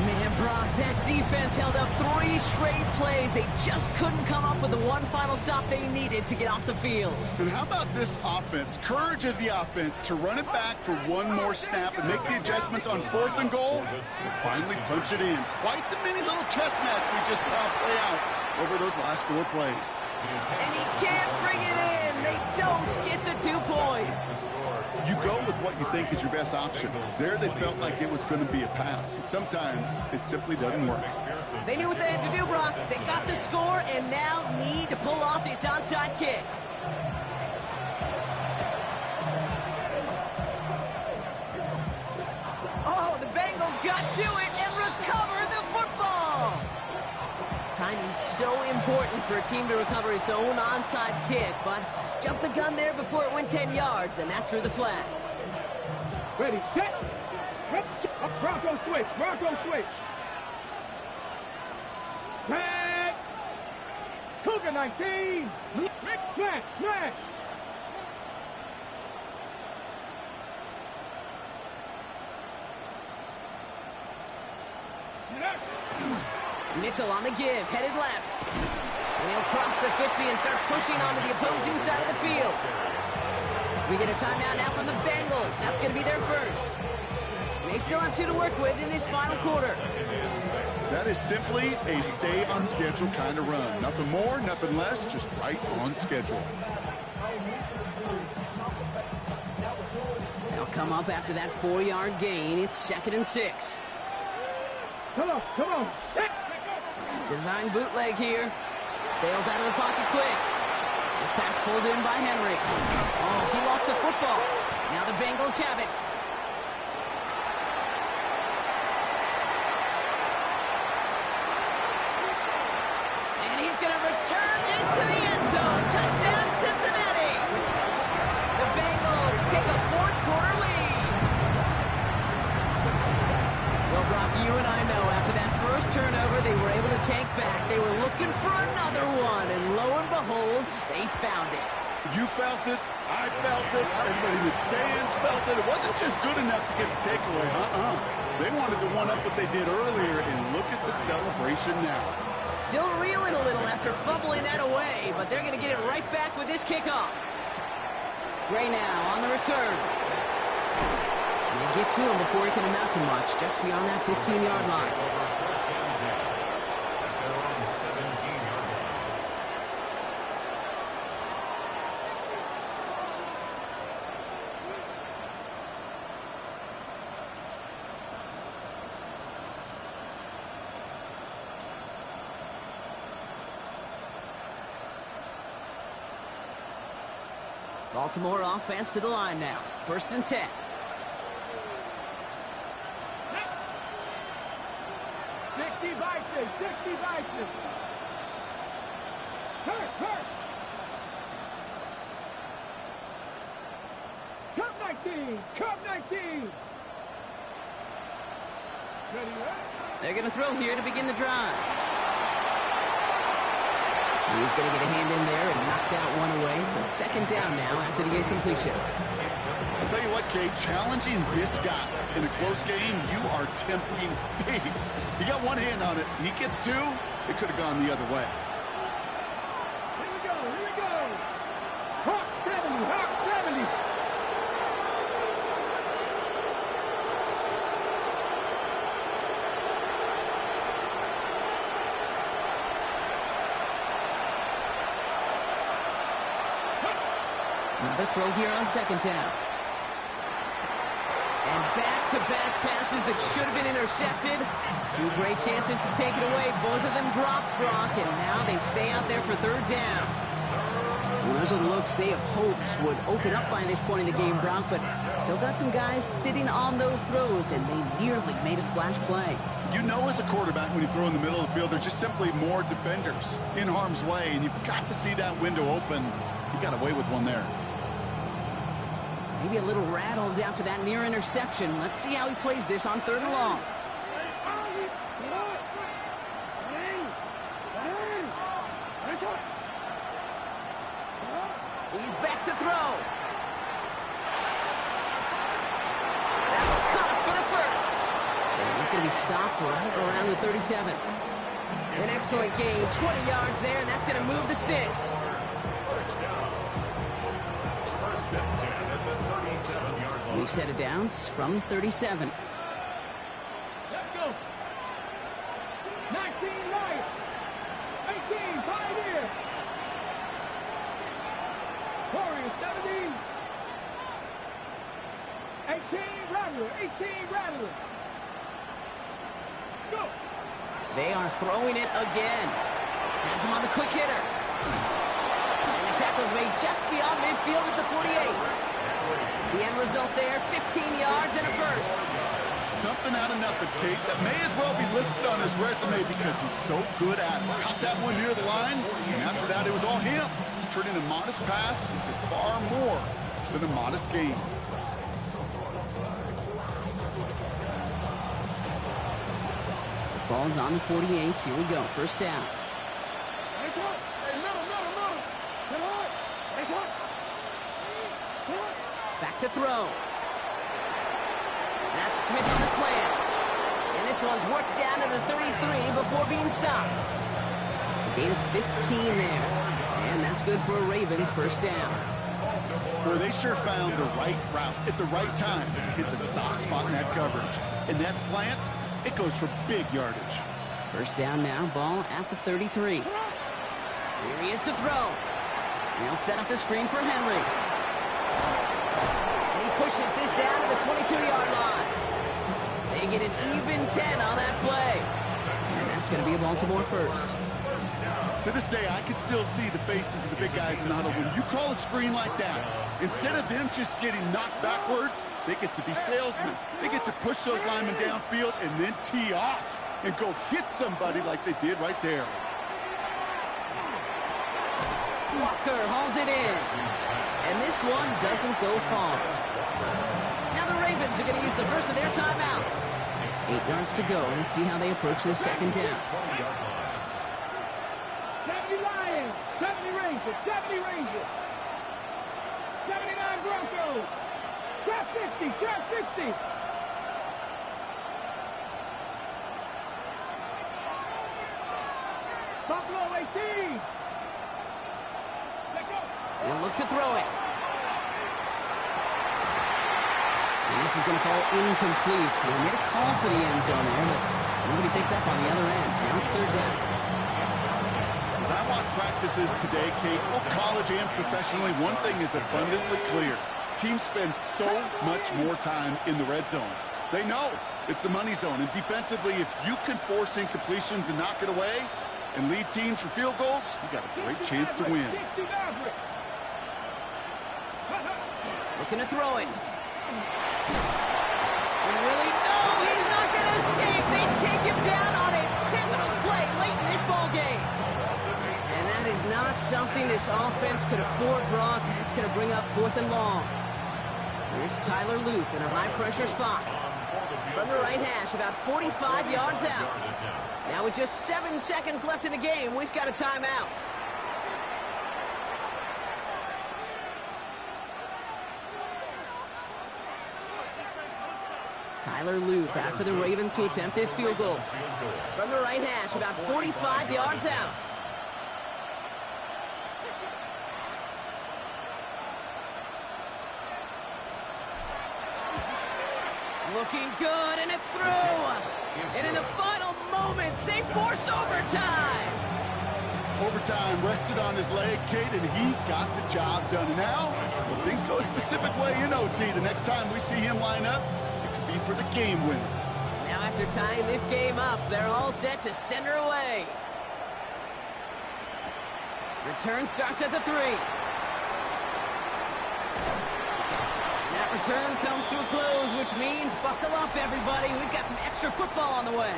Man, Brock, that defense held up 3 straight plays. They just couldn't come up with the one final stop they needed to get off the field. And how about this offense? Courage of the offense to run it back for one more snap and make the adjustments on fourth and goal to finally punch it in. Quite the mini little chess match we just saw play out over those last 4 plays. And he can't bring it in. They don't get the 2 points. You go with what you think is your best option. There they felt like it was going to be a pass, but sometimes it simply doesn't work. They knew what they had to do, Brock. They got the score and now need to pull off this onside kick. Oh, the Bengals got to it and recovered the football. Timing's so important for a team to recover its own onside kick, but jumped the gun there before it went 10 yards, and that drew the flag. Ready, set. Bronco switch. Bronco switch. Set. Cougar 19. Smash. Smash. Mitchell on the give, headed left. And he'll cross the 50 and start pushing onto the opposing side of the field. We get a timeout now from the Bengals. That's going to be their first. They still have 2 to work with in this final quarter. That is simply a stay on schedule kind of run. Nothing more, nothing less, just right on schedule. Now come up after that 4-yard gain. It's 2nd and 6. Come on. Design bootleg here. Bails out of the pocket quick. The pass pulled in by Henry. Oh, he lost the football. Now the Bengals have it. And he's going to return this to the end zone. Touchdown, Cincinnati. The Bengals take a 4th-quarter lead. Well, Brock, you and I know after that first turnover they were able to take back. They were looking for another one, and lo and behold, they found it. You felt it. I felt it. Everybody in the stands felt it. It wasn't just good enough to get the takeaway. They wanted to one-up what they did earlier, and look at the celebration now. Still reeling a little after fumbling that away, but they're going to get it right back with this kickoff. Gray now on the return. They get to him before he can amount to much, just beyond that 15-yard line. Baltimore offense to the line now. 1st and 10. Hurt. Cup 19. They're going to throw here to begin the drive. He's going to get a hand in there and knock that one away. So 2nd down now after the incompletion. I'll tell you what, Kate, challenging this guy in a close game, you are tempting fate. He got one hand on it. He gets 2. It could have gone the other way. Here we go. Hawk 70. Another throw here on 2nd down. And back-to-back passes that should have been intercepted. 2 great chances to take it away. Both of them dropped, Brock, and now they stay out there for 3rd down. Well, those are the looks they have hoped would open up by this point in the game, Brock, but still got some guys sitting on those throws, and they nearly made a splash play. You know as a quarterback when you throw in the middle of the field, there's just simply more defenders in harm's way, and you've got to see that window open. You got away with one there. Maybe a little rattled after that near interception. Let's see how he plays this on 3rd and long. He's back to throw. That's caught for the 1st. And he's going to be stopped right around the 37. An excellent gain, 20 yards there, and that's going to move the sticks. New set of downs from 37. Let's go. 19 Lions. 18 Pioneer. Warriors 17. 18 Rattler. Go. They are throwing it again. Has him on the quick hitter. And the tackle's made just beyond midfield at the 48. The end result there, 15 yards and a 1st. Something out of nothing, Kate, that may as well be listed on his resume because he's so good at it. Caught that one near the line, and after that it was all him. Turning a modest pass into far more than a modest gain. The ball's on the 48. Here we go. 1st down. Back to throw. That's Smith on the slant. And this one's worked down to the 33 before being stopped. A gain of 15 there. And that's good for a Ravens 1st down. Boy, they sure found the right route at the right time to hit the soft spot in that coverage. And that slant, it goes for big yardage. 1st down now, ball at the 33. Here he is to throw. They'll set up the screen for Henry. And he pushes this down to the 2-yard line. They get an even 10 on that play. And that's going to be a Baltimore first. To this day, I can still see the faces of the big guys in the huddle. When you call a screen like that, instead of them just getting knocked backwards, they get to be salesmen. They get to push those linemen downfield and then tee off and go hit somebody like they did right there. Walker hauls it in. And this one doesn't go far. Now the Ravens are going to use the first of their timeouts. 8 yards to go. Let's see how they approach this second down. 70 Rangers, 70 Rangers. 79 Broncos. Trap 60, trap 60. Buffalo 18. They'll look to throw it. And this is going to fall incomplete. They made a call for the end zone there, but nobody picked up on the other end. Now it's third down. As I watch practices today, Kate, both college and professionally, one thing is abundantly clear. Teams spend so much more time in the red zone. They know it's the money zone. And defensively, if you can force incompletions and knock it away and lead teams for field goals, you got a great chance to win. Looking to throw it. And really, no, he's not going to escape. They take him down on a pivotal play late in this ball game. And that is not something this offense could afford, Brock. That's going to bring up 4th and long. Here's Tyler Loop in a high-pressure spot. From the right hash, about 45 yards out. Now with just 7 seconds left in the game, we've got a timeout. Tyler Loop after the Ravens to attempt this field goal. From the right hash, about 45 yards out. Looking good, and it's through. And in the final moments, they force overtime. Overtime rested on his leg, Kate, and he got the job done. And now, if things go a specific way in OT, the next time we see him line up, for the game winner. Now after tying this game up, they're all set to send her away. Return starts at the 3. And that return comes to a close, which means buckle up, everybody. We've got some extra football on the way.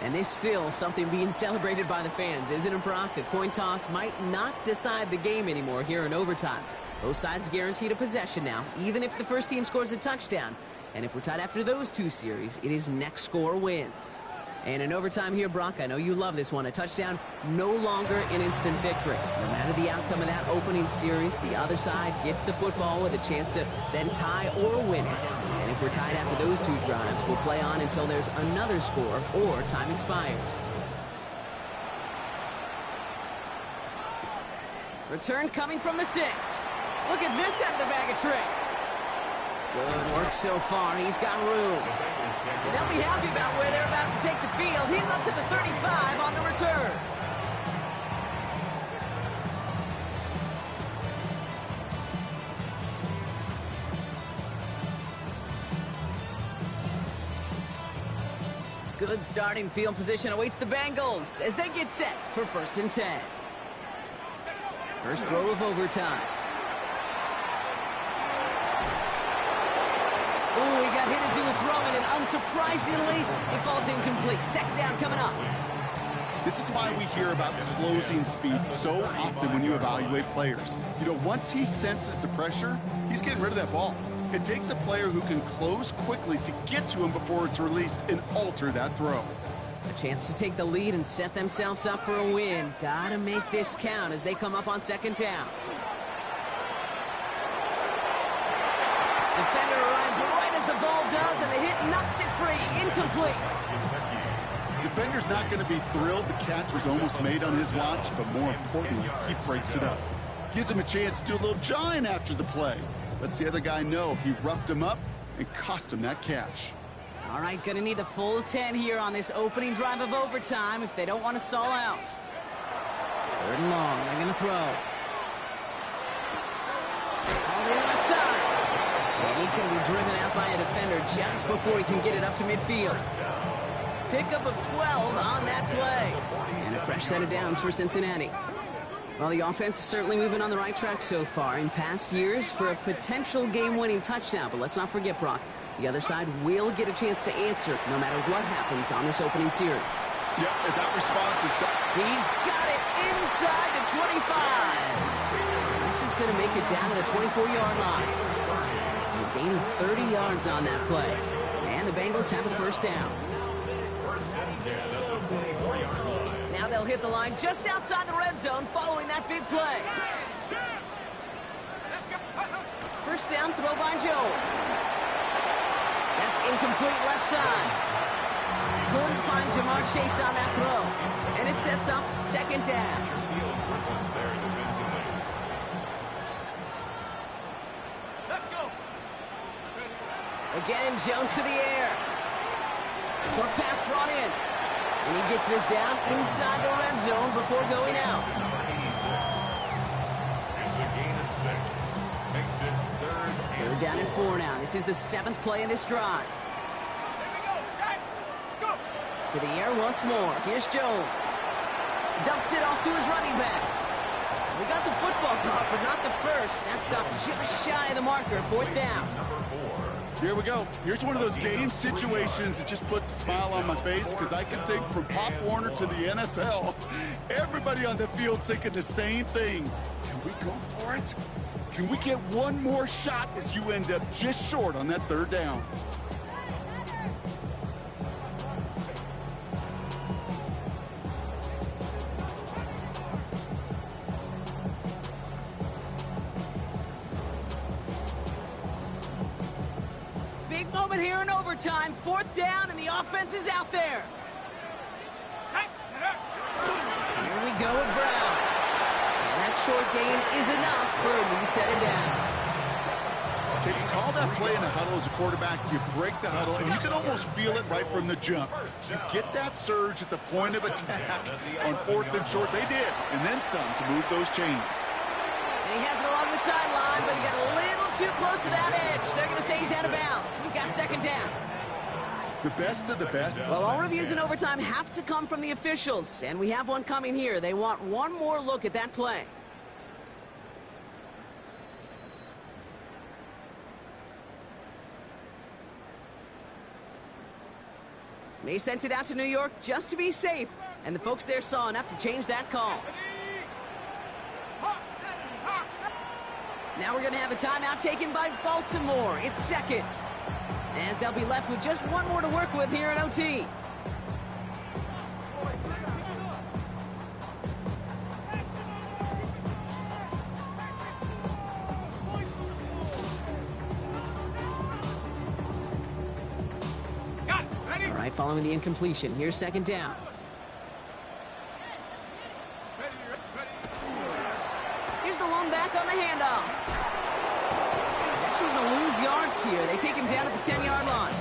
And there's still something being celebrated by the fans, isn't it, Brock? A coin toss might not decide the game anymore here in overtime. Both sides guaranteed a possession now, even if the first team scores a touchdown. And if we're tied after those 2 series, it is next score wins. And in overtime here, Brock, I know you love this one. A touchdown, no longer an instant victory. No matter the outcome of that opening series, the other side gets the football with a chance to then tie or win it. And if we're tied after those 2 drives, we'll play on until there's another score or time expires. Return coming from the 6. Look at this out of the bag of tricks. Good work so far. He's got room. And they'll be happy about where they're about to take the field. He's up to the 35 on the return. Good starting field position awaits the Bengals as they get set for 1st and 10. First throw of overtime. Ooh, he got hit as he was throwing, and unsurprisingly, it falls incomplete. Second down coming up. This is why we hear about closing speed so often when you evaluate players. You know, once he senses the pressure, he's getting rid of that ball. It takes a player who can close quickly to get to him before it's released and alter that throw. A chance to take the lead and set themselves up for a win. Gotta make this count as they come up on second down. Defender arrives right as the ball does, and the hit knocks it free. Incomplete. Defender's not going to be thrilled the catch was almost made on his watch, but more importantly, he breaks it up. Gives him a chance to do a little jawing after the play. Lets the other guy know he roughed him up and cost him that catch. All right, gonna need the full 10 here on this opening drive of overtime if they don't want to stall out. 3rd and long, they're gonna throw. On the left side. And He's going to be driven out by a defender just before he can get it up to midfield. Pickup of 12 on that play. And a fresh set of downs for Cincinnati. Well, the offense is certainly moving on the right track so far in past years for a potential game-winning touchdown. But let's not forget, Brock, the other side will get a chance to answer no matter what happens on this opening series. Yeah, that response is... He's got it inside the 25. This is going to make it down to the 24-yard line. So a gain of 30 yards on that play. And the Bengals have a first down. First and 10 at the 24-yard line. Now they'll hit the line just outside the red zone following that big play. First down throw by Jones. That's incomplete left side. Couldn't find Jamar Chase on that throw. And it sets up second down. Let's go. Again, Jones to the air. Short pass brought in. And he gets this down inside the red zone before going out. It's a gain of 6. Makes it They're down at 4 now. This is the 7th play in this drive. Here we go. Shot. Let's go. To the air once more. Here's Jones. Dumps it off to his running back. We got the football drop, but not the first. That stopped just shy of the marker. 4th down. Here we go. Here's one of those game situations that just puts a smile on my face because I can think from Pop Warner to the NFL, everybody on the field thinking the same thing. Can we go for it? Can we get one more shot as you end up just short on that 3rd down? Big moment here in overtime. 4th down, and the offense is out there. Here we go with Brown. And that short gain is enough for a new set of down. Okay, you call that play in the huddle as a quarterback, you break the huddle, and you can almost feel it right from the jump. You get that surge at the point of attack on 4th and short. They did, and then some to move those chains. And he has it along the sideline, but he got a little too close to that edge. They're going to say he's out of bounds. We've got 2nd down. The best of the best. Well, all reviews in overtime have to come from the officials, and we have one coming here. They want one more look at that play. They sent it out to New York just to be safe, and the folks there saw enough to change that call. Now we're going to have a timeout taken by Baltimore. It's 2nd, as they'll be left with just one more to work with here at OT. All right, following the incompletion, here's 2nd down. Here's the lone back on the handoff. He's actually going to lose yards here. They take him down at the 10-yard line.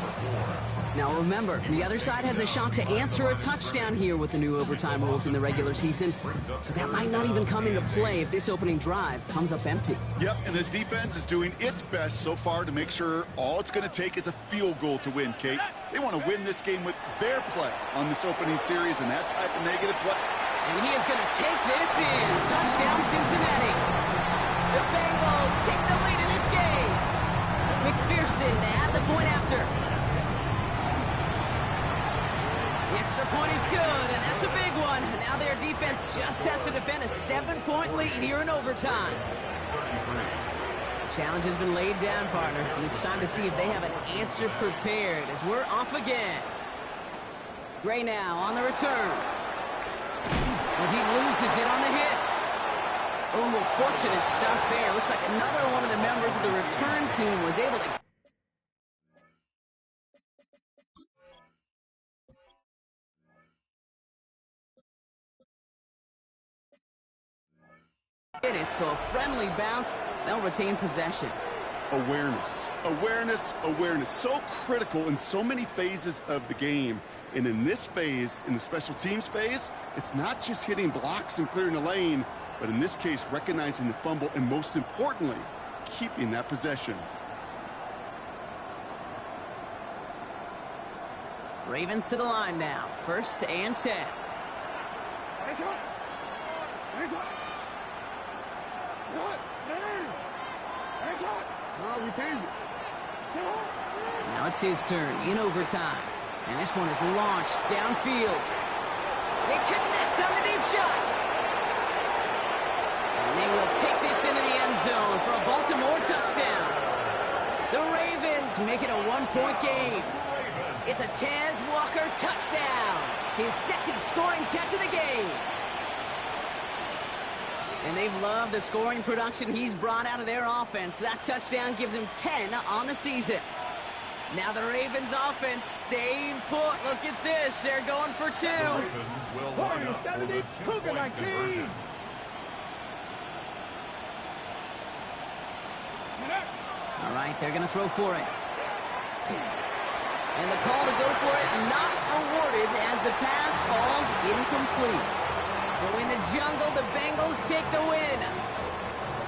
Now remember, the other side has a shot to answer a touchdown here with the new overtime rules in the regular season. But that might not even come into play if this opening drive comes up empty. Yep, and this defense is doing its best so far to make sure all it's going to take is a field goal to win, Kate. They want to win this game with their play on this opening series and that type of negative play. And he is going to take this in. Touchdown, Cincinnati. The Bengals take the lead in this game. McPherson at the point after. The extra point is good, and that's a big one. Now their defense just has to defend a 7-point lead here in overtime. Challenge has been laid down, partner. And it's time to see if they have an answer prepared as we're off again. Gray now on the return. And he loses it on the hit. Oh, fortunate stuff there. Looks like another one of the members of the return team was able to... in it, so a friendly bounce. They'll retain possession. Awareness, awareness, awareness. So critical in so many phases of the game. And in this phase, in the special teams phase, it's not just hitting blocks and clearing the lane, but in this case, recognizing the fumble and most importantly, keeping that possession. Ravens to the line now. 1st and 10. Now it's his turn in overtime. And this one is launched downfield. They connect on the deep shot. And they will take this into the end zone for a Baltimore touchdown. The Ravens make it a 1-point game. It's a Taz Walker touchdown. His 2nd scoring catch of the game. And they've loved the scoring production he's brought out of their offense. That touchdown gives him 10 on the season. Now the Ravens offense staying put. Look at this. They're going for 2. The Ravens will line up for the 2-point conversion. All right, they're going to throw for it. And the call to go for it not rewarded as the pass falls incomplete. So in the jungle, the Bengals take the win.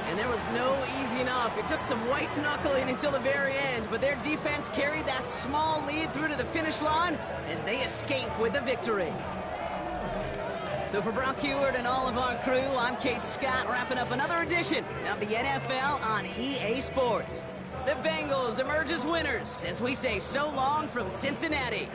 And there was no easing up. It took some white knuckling until the very end, but their defense carried that small lead through to the finish line as they escape with a victory. So for Brock Heward and all of our crew, I'm Kate Scott, wrapping up another edition of the NFL on EA Sports. The Bengals emerge as winners as we say so long from Cincinnati.